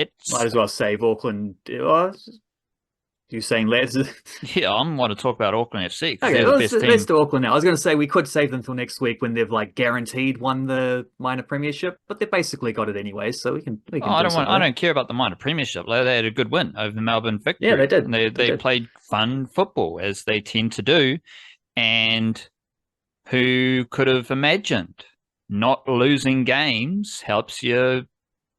Might It's as well save Auckland. You saying let's? Yeah, I want to talk about Auckland FC because Okay, they're the let's best let's team. do Auckland now. I was going to say we could save them till next week when they've like guaranteed won the minor premiership, but they basically got it anyway, so we can Oh, I do don't some want. of I that. don't care about the minor premiership. Like, they had a good win over Melbourne Yeah, they Victory. did. And they They they did. played fun football as they tend to do. And who could have imagined not losing games helps you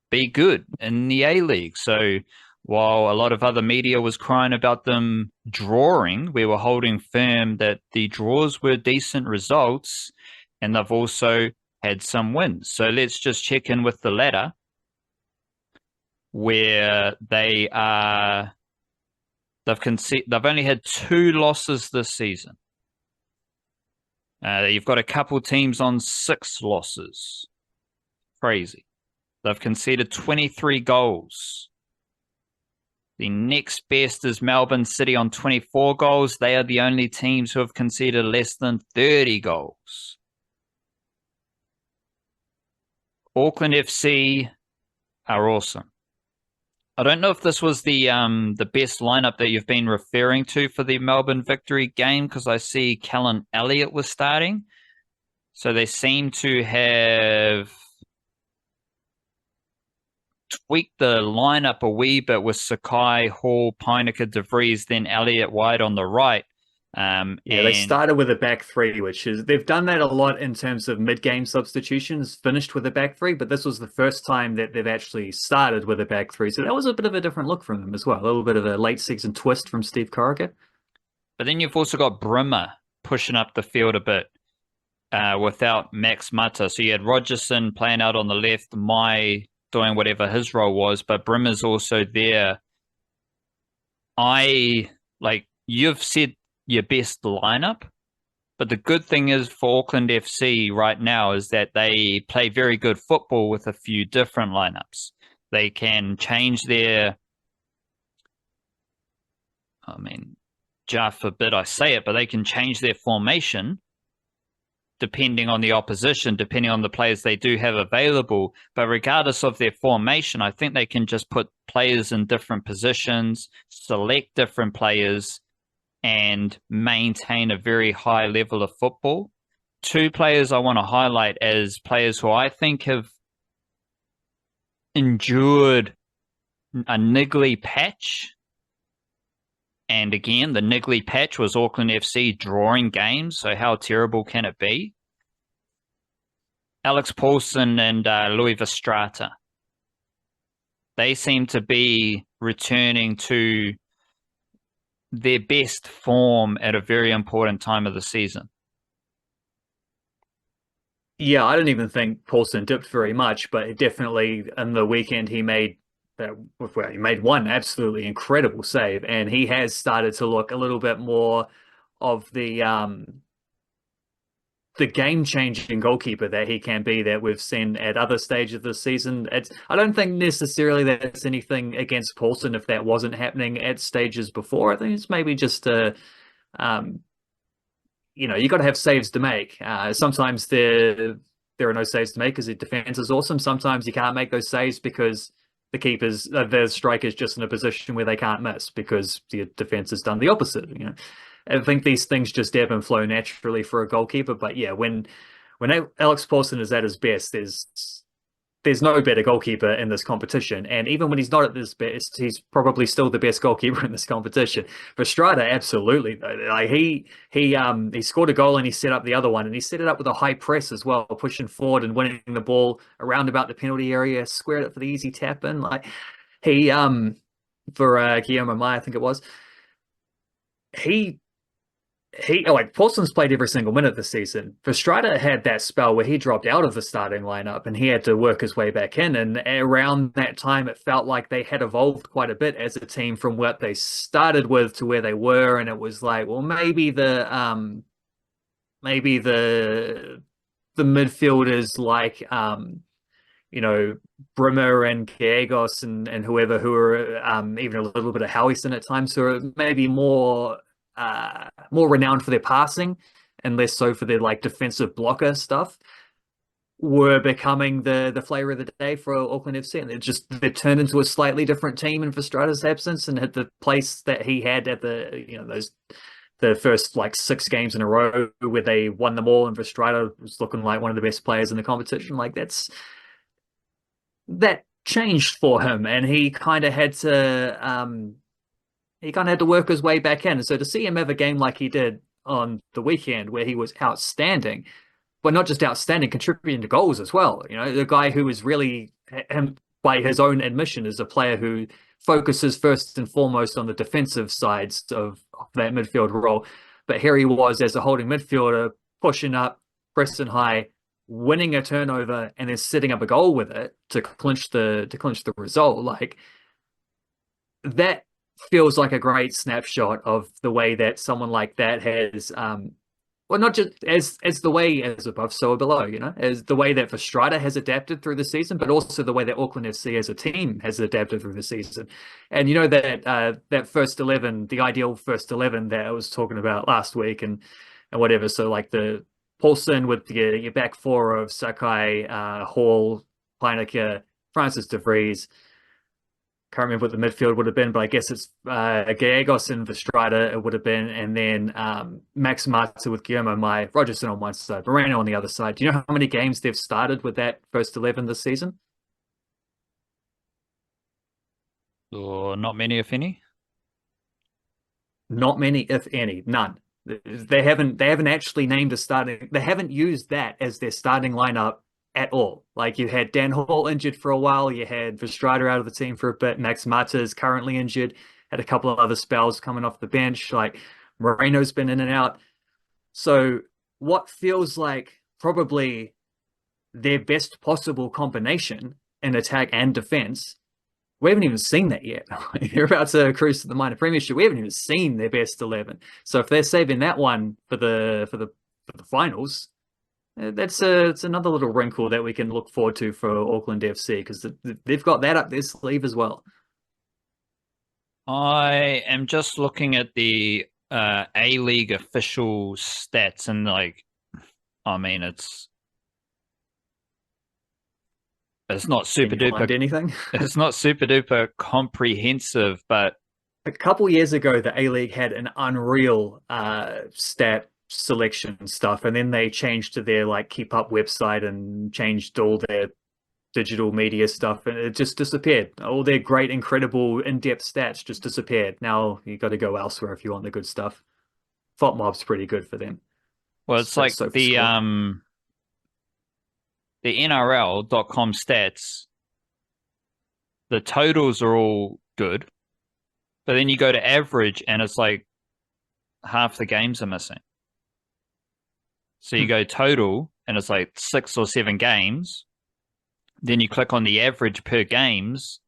be good in the A League? So while a lot of other media was crying about them drawing, we were holding firm that the draws were decent results, and they've also had some wins. So let's just check in with the ladder where they've only had two losses this season. You've got a couple teams on six losses. Crazy. They've conceded 23 goals. The next best is Melbourne City on 24 goals. They are the only teams who have conceded less than 30 goals. Auckland FC are awesome. I don't know if this was the best lineup that you've been referring to for the Melbourne Victory game, because I see Callan Elliott was starting. So they seem to have tweaked the lineup a wee bit with Sakai, Hall, Pinnaker, De Vries, then Elliott wide on the right. Yeah, they And started with a back three, which is they've done that a lot in terms of mid-game substitutions, finished with a back three, but this was the first time that they've actually started with a back three. So that was a bit of a different look from them as well. A little bit of a late season twist from Steve Corica. but then you've also got Brimmer pushing up the field a bit without Max Mata. So you had Rogerson playing out on the left, Mai doing whatever his role was, but Brimmer's also there. I like you've said your best lineup. But the good thing is for Auckland FC right now is that they play very good football with a few different lineups. They can change their, I mean, jar forbid I say it, but they can change their formation depending on the opposition, depending on the players they do have available. But regardless of their formation, I think they can just put players in different positions, select different players, and maintain a very high level of football. Two players I want to highlight as players who I think have endured a niggly patch. And again, the niggly patch was Auckland FC drawing games. So how terrible can it be? Alex Paulson and Louis Vestrata. They seem to be returning to their best form at a very important time of the season. Yeah, I don't even think Paulson dipped very much, but definitely in the weekend he made that well, he made one absolutely incredible save, and he has started to look a little bit more of the game-changing goalkeeper that he can be that we've seen at other stages of the season. I don't think necessarily that's anything against Paulson if that wasn't happening at stages before. I think it's maybe just um, you got to have saves to make. Sometimes there are no saves to make because the defense is awesome. Sometimes you can't make those saves because the striker's just in a position where they can't miss because the defense has done the opposite. I think these things just ebb and flow naturally for a goalkeeper. But yeah, when Alex Paulson is at his best, there's no better goalkeeper in this competition. And even when he's not at this best, he's probably still the best goalkeeper in this competition. For Strider, absolutely. Like he scored a goal and he set up the other one, and he set it up with a high press as well, pushing forward and winning the ball around about the penalty area, squared it for the easy tap in. Like he for Guillaume Mai, I think it was. He like Paulson's played every single minute this season. Verstraete had that spell where he dropped out of the starting lineup and he had to work his way back in. And around that time, it felt like they had evolved quite a bit as a team from what they started with to where they were. And it was like, well, maybe the midfielders like Brimmer and Gallegos and whoever who are even a little bit of Howison at times who are maybe more renowned for their passing and less so for their like defensive blocker stuff were becoming the flavor of the day for Auckland FC, and they turned into a slightly different team in Verstraeta's absence, and had the place that he had at the first like 6 games in a row where they won them all, and Verstraeta was looking like one of the best players in the competition. Like that changed for him, and he kind of had to work his way back in. And so to see him have a game like he did on the weekend, where he was outstanding, but not just outstanding, contributing to goals as well. You know, the guy who is really, him, by his own admission, is a player who focuses first and foremost on the defensive sides of that midfield role. But here he was as a holding midfielder, pushing up, pressing high, winning a turnover, and then setting up a goal with it to clinch the result. Like that feels like a great snapshot of the way that someone like that has well, not just as the way as above, so below, you know, as the way that Verstraeta has adapted through the season, but also the way that Auckland FC as a team has adapted through the season. And you know that first 11, the ideal first 11 that I was talking about last week, and whatever. So like the Paulson with your back four of Sakai, Hall, Peineke, Francis de Vries. Can't remember what the midfield would have been, but I guess it's Gallegos and Verstraeta it would have been, and then Max Mata with Guillermo Mai, Rogerson on one side, Moreno on the other side. Do you know how many games they've started with that first 11 this season? Or not many, if any. Not many, if any, none. They haven't actually named a starting. They haven't used that as their starting lineup at all. Like you had Dan Hall injured for a while, you had Verstraeta out of the team for a bit, Max Mata is currently injured, had a couple of other spells coming off the bench, like Moreno's been in and out. So what feels like probably their best possible combination in attack and defense, we haven't even seen that yet. You're about to cruise to the minor premiership. We haven't even seen their best 11. So if they're saving that one for the finals, it's another little wrinkle that we can look forward to for Auckland FC, because they've got that up their sleeve as well. I am just looking at the A-League official stats, and like, I mean, it's not super duper anything. It's not super duper comprehensive, but a couple years ago, the A-League had an unreal stat selection stuff, and then they changed to their like keep up website and changed all their digital media stuff, and it just disappeared. All their great, incredible, in-depth stats just disappeared. Now you got to go elsewhere if you want the good stuff. FotMob's pretty good for them. Well, it's like the NRL.com stats, the totals are all good, but then you go to average and it's like half the games are missing. So you go total and it's like 6 or 7 games. Then you click on the average per games,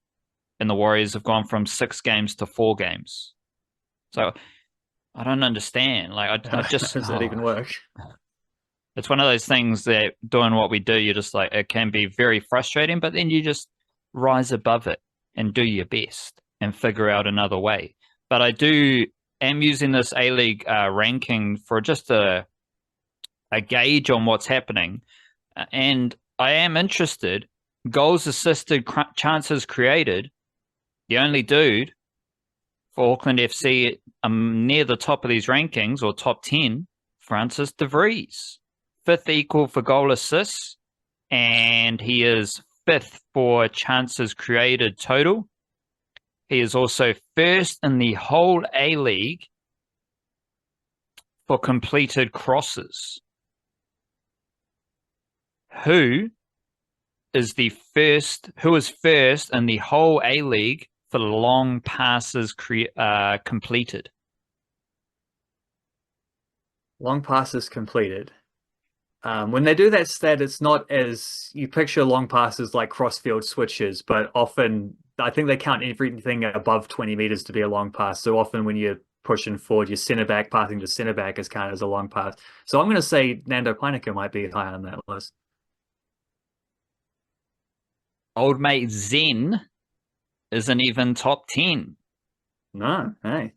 and the Warriors have gone from 6 games to 4 games. So I don't understand. Like I just how does that even work? It's one of those things that doing what we do, you're just like, it can be very frustrating, but then you just rise above it and do your best and figure out another way. But I am using this A-League ranking for just a gauge on what's happening. And I am interested. Goals assisted, chances created. The only dude for Auckland FC near the top of these rankings, or top 10, Francis de Vries. 5th equal for goal assists, and he is 5th for chances created total. He is also 1st in the whole A-League for completed crosses. Who is first in the whole A-League for long passes completed? Long passes completed. When they do that stat, it's not as you picture long passes like crossfield switches, but often I think they count everything above 20 meters to be a long pass. So often when you're pushing forward, your centre back passing to centre back is counted as a long pass. So I'm going to say Nando Peineke might be high on that list. Old mate Zen isn't even top 10. No, hey.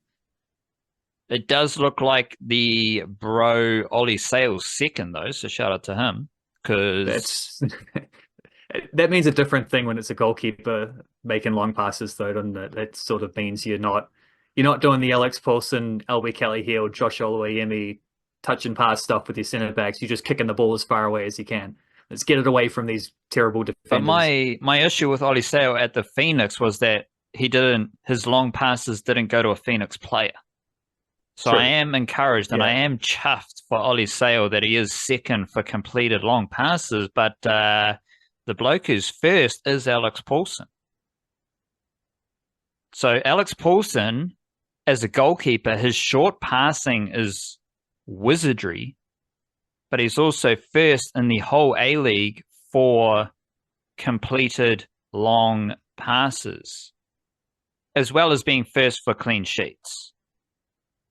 It does look like the bro Ollie Sale's second, though, so shout out to him. because That's that means a different thing when it's a goalkeeper making long passes, though, doesn't it? That sort of means you're not doing the Alex Paulson, LB Kelly Hill, Josh Oluwayemi touch and pass stuff with your centre backs. You're just kicking the ball as far away as you can. Let's get it away from these terrible but defenders. my issue with Oli Sale at the Phoenix was that his long passes didn't go to a Phoenix player. So True. I am encouraged and I Yeah. am chuffed for Oli Sale that he is second for completed long passes, but the bloke who's first is Alex Paulson. So Alex Paulson, as a goalkeeper, his short passing is wizardry, but he's also first in the whole A-League for completed long passes, as well as being first for clean sheets,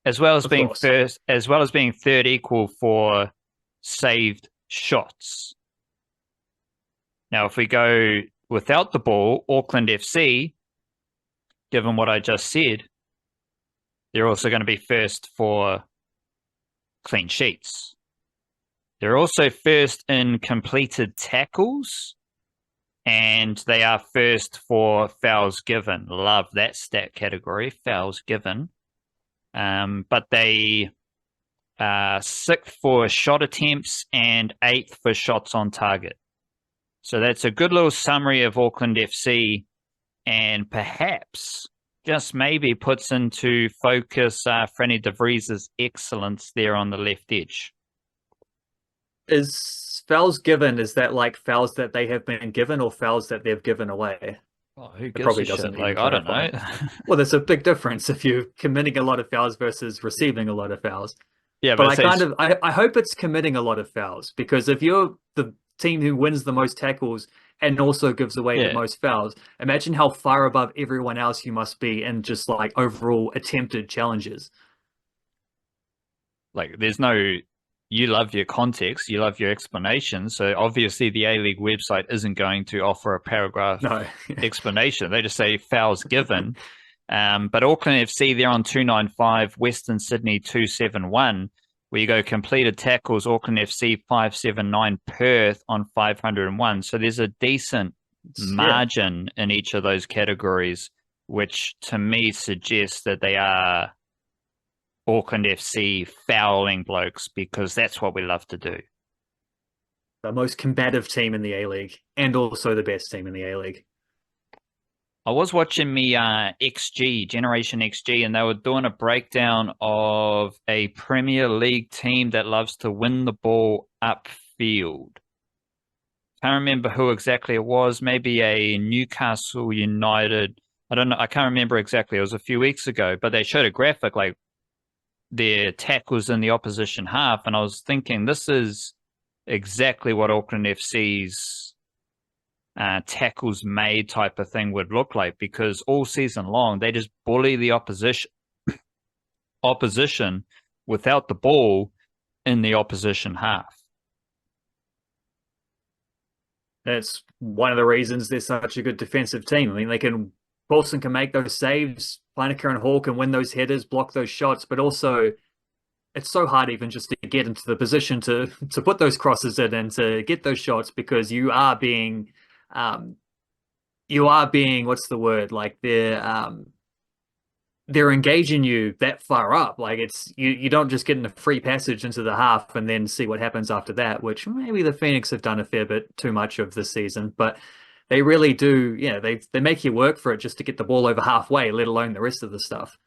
as well as Of being course. first, as well as being third equal for saved shots. Now, if we go without the ball, Auckland FC, given what I just said, they're also going to be first for clean sheets. They're also first in completed tackles, and they are first for fouls given. Love that stat category, fouls given. But they are sixth for shot attempts and eighth for shots on target. So that's a good little summary of Auckland FC, and perhaps, just maybe, puts into focus Franny de Vries's excellence there on the left edge. Is fouls given, is that like fouls that they have been given or fouls that they've given away? Oh, who It gives probably a shit? doesn't even Like, I don't clarify. know. Well, there's a big difference if you're committing a lot of fouls versus receiving a lot of fouls. Yeah, But but it I kind says, of I hope it's committing a lot of fouls, because if you're the team who wins the most tackles and also gives away the yeah, most fouls, imagine how far above everyone else you must be in just like overall attempted challenges. like there's no, you love your context, you love your explanation. So obviously the A-League website isn't going to offer a paragraph No. explanation. They just say fouls given. But Auckland FC, they're on 295, Western Sydney 271. Where you go completed tackles, Auckland FC 579, Perth on 501. So there's a decent Yeah. margin in each of those categories, which to me suggests that they are Auckland FC fouling blokes, because that's what we love to do. The most combative team in the A-League and also the best team in the A-League. I was watching me XG, Generation XG, and they were doing a breakdown of a Premier League team that loves to win the ball upfield. Can't remember who exactly it was. Maybe a Newcastle United. I don't know. I can't remember exactly. It was a few weeks ago, but they showed a graphic like their tackles in the opposition half, and I was thinking this is exactly what Auckland FC's tackles made type of thing would look like, because all season long they just bully the opposition without the ball in the opposition half. That's one of the reasons they're such a good defensive team. I mean, Paulson can make those saves, Lineker and Hall can win those headers, block those shots, but also it's so hard even just to get into the position to put those crosses in and to get those shots, because what's the word, like they're engaging you that far up. Like it's you don't just get in a free passage into the half and then see what happens after that, which maybe the Phoenix have done a fair bit too much of this season, but they really do. Yeah, they make you work for it just to get the ball over halfway, let alone the rest of the stuff.